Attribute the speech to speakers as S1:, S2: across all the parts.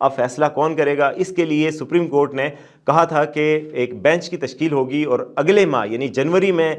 S1: اب فیصلہ کون کرے گا؟ اس کے لیے سپریم کورٹ نے کہا تھا کہ ایک بینچ کی تشکیل ہوگی اور اگلے ماہ یعنی جنوری میں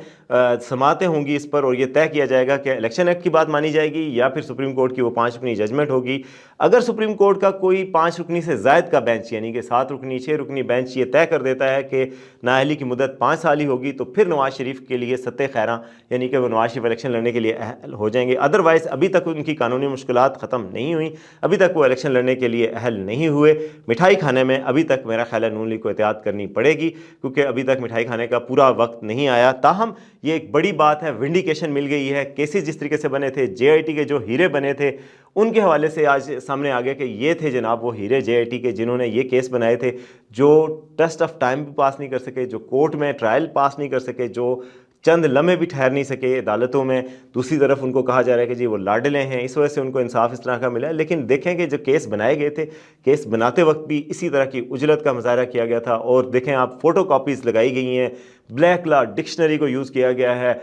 S1: سماعتیں ہوں گی اس پر، اور یہ طے کیا جائے گا کہ الیکشن ایکٹ کی بات مانی جائے گی یا پھر سپریم کورٹ کی وہ 5 رکنی ججمنٹ ہوگی۔ اگر سپریم کورٹ کا کوئی 5 رکنی سے زائد کا بینچ یعنی کہ 7 رکنی 6 رکنی بینچ یہ طے کر دیتا ہے کہ نااہلی کی مدت 5 سال ہی ہوگی، تو پھر نواز شریف کے لیے سطح خیراں یعنی کہ وہ نواز شریف الیکشن لڑنے کے لیے اہل ہو جائیں گے۔ ادروائز ابھی تک ان کی قانونی مشکلات ختم نہیں ہوئیں، ابھی تک وہ الیکشن لڑنے کے لیے اہل نہیں ہوئے۔ مٹھائی کھانے میں ابھی تک میرا خیال ہے نون لیگ کو احتیاط کرنی پڑے گی، کیونکہ ابھی تک مٹھائی کھانے کا پورا وقت نہیں آیا۔ تاہم یہ ایک بڑی بات ہے، ونڈیکیشن مل گئی ہے۔ کیسز جس طریقے سے بنے تھے، جے آئی ٹی کے جو ہیرے بنے تھے ان کے حوالے سے آج سامنے آ گیا کہ یہ تھے جناب وہ ہیرے جے آئی ٹی کے جنہوں نے یہ کیس بنائے تھے، جو ٹیسٹ آف ٹائم بھی پاس نہیں کر سکے، جو کورٹ میں ٹرائل پاس نہیں کر سکے، جو چند لمحے بھی ٹھہر نہیں سکے عدالتوں میں۔ دوسری طرف ان کو کہا جا رہا ہے کہ جی وہ لاڈلے ہیں، اس وجہ سے ان کو انصاف اس طرح کا ملا ہے۔ لیکن دیکھیں کہ جو کیس بنائے گئے تھے، کیس بناتے وقت بھی اسی طرح کی عجلت کا مظاہرہ کیا گیا تھا، اور دیکھیں آپ فوٹو کاپیز لگائی گئی ہیں، بلیک لا ڈکشنری کو یوز کیا گیا ہے،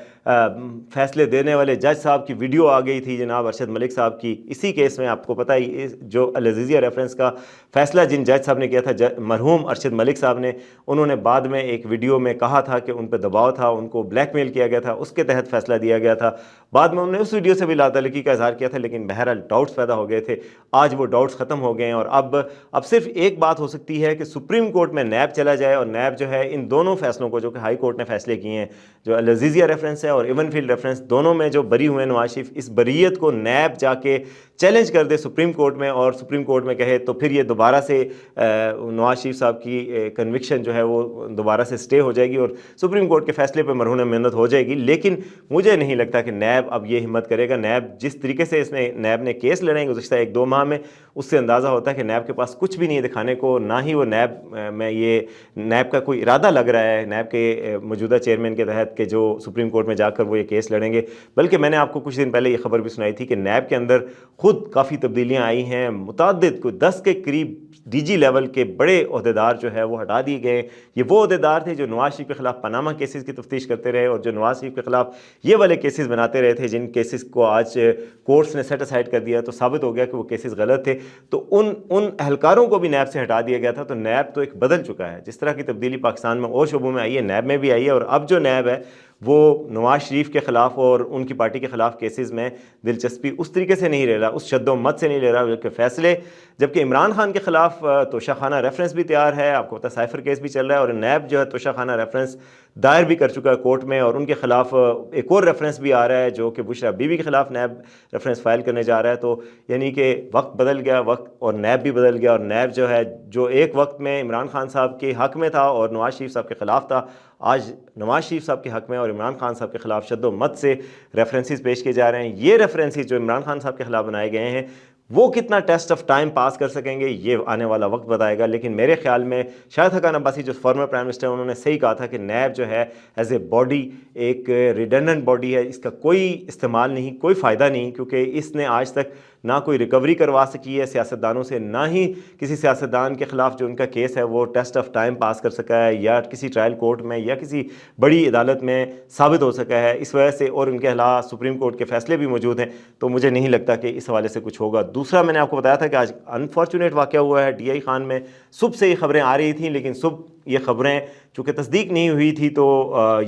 S1: فیصلے دینے والے جج صاحب کی ویڈیو آ گئی تھی جناب ارشد ملک صاحب کی اسی کیس میں۔ آپ کو پتہ ہی جو العزیزیہ ریفرنس کا فیصلہ جن جج صاحب نے کیا تھا، مرحوم ارشد ملک صاحب نے، انہوں نے بعد میں ایک ویڈیو میں کہا تھا کہ ان پہ دباؤ تھا، ان کو بلیک میل کیا گیا تھا، اس کے تحت فیصلہ دیا گیا تھا۔ بعد میں انہوں نے اس ویڈیو سے بھی لاتعلقی کا اظہار کیا تھا، لیکن بہرحال ڈاؤٹس پیدا ہو گئے تھے۔ آج وہ ڈاؤٹس ختم ہو گئے ہیں، اور اب صرف ایک بات ہو سکتی ہے کہ سپریم کورٹ میں نیب چلا جائے، اور نیب جو ہے ان دونوں فیصلوں کو جو کہ ہائی کورٹ نے فیصلے کیے ہیں، جو العزیزیہ ریفرنس ہے اور ایون فیلڈ ریفرنس، دونوں میں جو بری ہوئے نواز شریف، اس بریت کو نیب جا کے چیلنج کر دے سپریم کورٹ میں، اور سپریم کورٹ میں کہے تو پھر یہ دوبارہ سے نواز شریف صاحب کی کنوکشن جو ہے وہ دوبارہ سے سٹے ہو جائے گی، اور سپریم کورٹ کے فیصلے پہ مرہون منت ہو جائے گی۔ لیکن مجھے نہیں لگتا کہ نیب اب یہ ہمت کرے گا۔ نیب جس طریقے سے نیب نے کیس لڑیں گزشتہ 1-2 ماہ میں، اس سے اندازہ ہوتا ہے کہ نیب کے پاس کچھ بھی نہیں ہے دکھانے کو، نہ ہی وہ نیب میں یہ نیب کا کوئی ارادہ لگ رہا ہے نیب کے موجودہ چیئرمین کے تحت کہ جو سپریم کورٹ میں جا کر وہ یہ کیس لڑیں گے۔ بلکہ میں نے آپ کو کچھ دن پہلے یہ خبر بھی سنائی تھی کہ نیب کے اندر خود کافی تبدیلیاں آئی ہیں، متعدد کوئی 10 کے قریب ڈی جی لیول کے بڑے عہدیدار جو ہے وہ ہٹا دیے گئے۔ یہ وہ عہدیدار تھے جو نواز شریف کے خلاف پاناما کیسز کی تفتیش کرتے رہے، اور جو نواز شریف کے خلاف یہ والے کیسز بناتے رہے تھے، جن کیسز کو آج کورٹس نے سیٹ اسائڈ کر دیا، تو ثابت ہو گیا کہ وہ کیسز غلط تھے۔ تو ان اہلکاروں کو بھی نیب سے ہٹا دیا گیا تھا۔ تو نیب تو ایک بدل چکا ہے، جس طرح کی تبدیلی پاکستان میں اور شعبوں میں آئی ہے، نیب میں بھی آئی ہے۔ اور اب جو نیب ہے وہ نواز شریف کے خلاف اور ان کی پارٹی کے خلاف کیسز میں دلچسپی اس طریقے سے نہیں لے رہا، اس شد و مت سے نہیں لے رہا، بلکہ فیصلے، جبکہ عمران خان کے خلاف توشہ خانہ ریفرنس بھی تیار ہے، آپ کو پتہ سائفر کیس بھی چل رہا ہے، اور نیب جو ہے توشہ خانہ ریفرنس دائر بھی کر چکا ہے کورٹ میں، اور ان کے خلاف ایک اور ریفرنس بھی آ رہا ہے جو کہ بشرا بی بی کے خلاف نیب ریفرنس فائل کرنے جا رہا ہے۔ تو یعنی کہ وقت بدل گیا، وقت اور نیب بھی بدل گیا، اور نیب جو ہے جو ایک وقت میں عمران خان صاحب کے حق میں تھا اور نواز شریف صاحب کے خلاف تھا، آج نواز شریف صاحب کے حق میں اور عمران خان صاحب کے خلاف شد و مت سے ریفرنسز پیش کیے جا رہے ہیں۔ یہ ریفرنسز جو عمران خان صاحب کے خلاف بنائے گئے ہیں، وہ کتنا ٹیسٹ آف ٹائم پاس کر سکیں گے یہ آنے والا وقت بتائے گا۔ لیکن میرے خیال میں شاہد حقان عباسی جو فارمر پرائم منسٹر ہیں، انہوں نے صحیح کہا تھا کہ نیب جو ہے ایز اے باڈی ایک ریڈنڈنٹ باڈی ہے، اس کا کوئی استعمال نہیں، کوئی فائدہ نہیں، کیونکہ اس نے آج تک نہ کوئی ریکوری کروا سکی ہے سیاستدانوں سے، نہ ہی کسی سیاستدان کے خلاف جو ان کا کیس ہے وہ ٹیسٹ آف ٹائم پاس کر سکا ہے، یا کسی ٹرائل کورٹ میں یا کسی بڑی عدالت میں ثابت ہو سکا ہے۔ اس وجہ سے، اور ان کے خلاف سپریم کورٹ کے فیصلے بھی موجود ہیں، تو مجھے نہیں لگتا کہ اس حوالے سے کچھ ہوگا۔ دوسرا، میں نے آپ کو بتایا تھا کہ آج انفارچونیٹ واقعہ ہوا ہے ڈی آئی خان میں۔ صبح سے یہ خبریں آ رہی تھیں، لیکن صبح یہ خبریں چونکہ تصدیق نہیں ہوئی تھی تو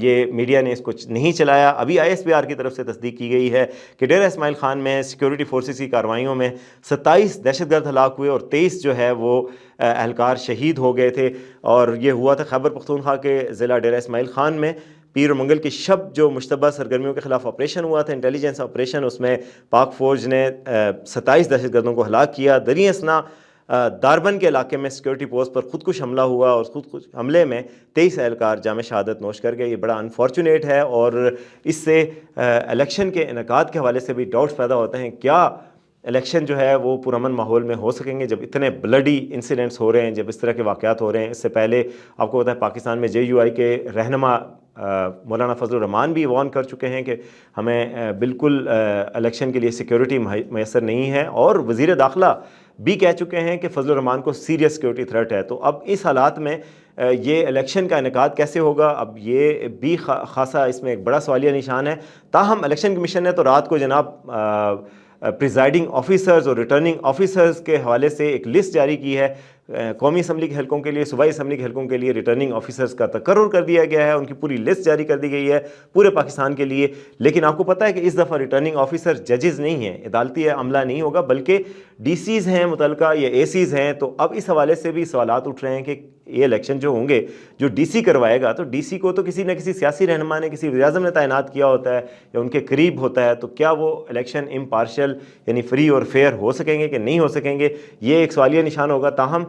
S1: یہ میڈیا نے اس کو نہیں چلایا۔ ابھی آئی ایس پی آر کی طرف سے تصدیق کی گئی ہے کہ ڈیرہ اسماعیل خان میں سیکیورٹی فورسز کی کارروائیوں میں 27 دہشت گرد ہلاک ہوئے اور 23 جو ہے وہ اہلکار شہید ہو گئے تھے، اور یہ ہوا تھا خیبر پختونخوا کے ضلع ڈیرہ اسماعیل خان میں۔ پیر و منگل کی شب جو مشتبہ سرگرمیوں کے خلاف آپریشن ہوا تھا، انٹیلیجنس آپریشن، اس میں پاک فوج نے 27 دہشت گردوں کو ہلاک کیا۔ دریں اثنا داربن کے علاقے میں سیکیورٹی پوسٹ پر خودکش حملہ ہوا، اور خودکش حملے میں 23 اہلکار جامِ شہادت نوش کر گئے۔ یہ بڑا انفارچونیٹ ہے، اور اس سے الیکشن کے انعقاد کے حوالے سے بھی ڈاؤٹس پیدا ہوتے ہیں۔ کیا الیکشن جو ہے وہ پرامن ماحول میں ہو سکیں گے جب اتنے بلڈی انسیڈنٹس ہو رہے ہیں، جب اس طرح کے واقعات ہو رہے ہیں؟ اس سے پہلے آپ کو پتہ ہے پاکستان میں جے یو آئی کے رہنما مولانا فضل الرحمان بھی وارن کر چکے ہیں کہ ہمیں بالکل الیکشن کے لیے سیکیورٹی میسر نہیں ہے، اور وزیر داخلہ بھی کہہ چکے ہیں کہ فضل الرحمان کو سیریس سیکیورٹی تھریٹ ہے۔ تو اب اس حالات میں یہ الیکشن کا انعقاد کیسے ہوگا؟ اب یہ بھی خاصا اس میں ایک بڑا سوالیہ نشان ہے۔ تاہم الیکشن کمیشن نے تو رات کو جناب پریزائڈنگ آفیسرز اور ریٹرننگ آفیسرز کے حوالے سے ایک لسٹ جاری کی ہے. قومی اسمبلی کے حلقوں کے لیے، صوبائی اسمبلی کے حلقوں کے لیے ریٹرننگ آفیسرز کا تقرر کر دیا گیا ہے، ان کی پوری لسٹ جاری کر دی گئی ہے پورے پاکستان کے لیے. لیکن آپ کو پتہ ہے کہ اس دفعہ ریٹرننگ آفیسر ججز نہیں ہیں، عدالتی عملہ نہیں ہوگا، بلکہ ڈی سیز ہیں متعلقہ یا اے سیز ہیں. تو اب اس حوالے سے بھی سوالات اٹھ رہے ہیں کہ یہ الیکشن جو ہوں گے، جو ڈی سی کروائے گا، تو ڈی سی کو تو کسی نہ کسی سیاسی رہنما نے، کسی وزیر اعظم نے تعینات کیا ہوتا ہے یا ان کے قریب ہوتا ہے. تو کیا وہ الیکشن امپارشل یعنی فری اور فیئر ہو سکیں گے کہ نہیں ہو سکیں گے، یہ ایک سوالیہ نشان ہوگا. تاہم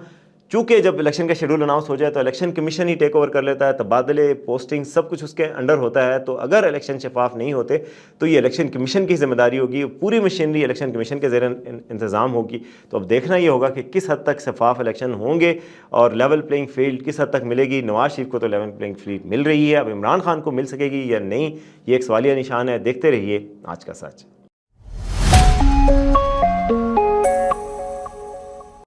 S1: چونکہ جب الیکشن کا شیڈول اناؤنس ہو جائے تو الیکشن کمیشن ہی ٹیک اوور کر لیتا ہے، تبادلے، پوسٹنگ، سب کچھ اس کے انڈر ہوتا ہے. تو اگر الیکشن شفاف نہیں ہوتے تو یہ الیکشن کمیشن کی ذمہ داری ہوگی، پوری مشینری الیکشن کمیشن کے زیر انتظام ہوگی. تو اب دیکھنا یہ ہوگا کہ کس حد تک شفاف الیکشن ہوں گے اور لیول پلینگ فیلڈ کس حد تک ملے گی. نواز شریف کو تو لیول پلینگ فیلڈ مل رہی ہے، اب عمران خان کو مل سکے گی یا نہیں، یہ ایک سوالیہ نشان ہے. دیکھتے رہیے آج کا سچ.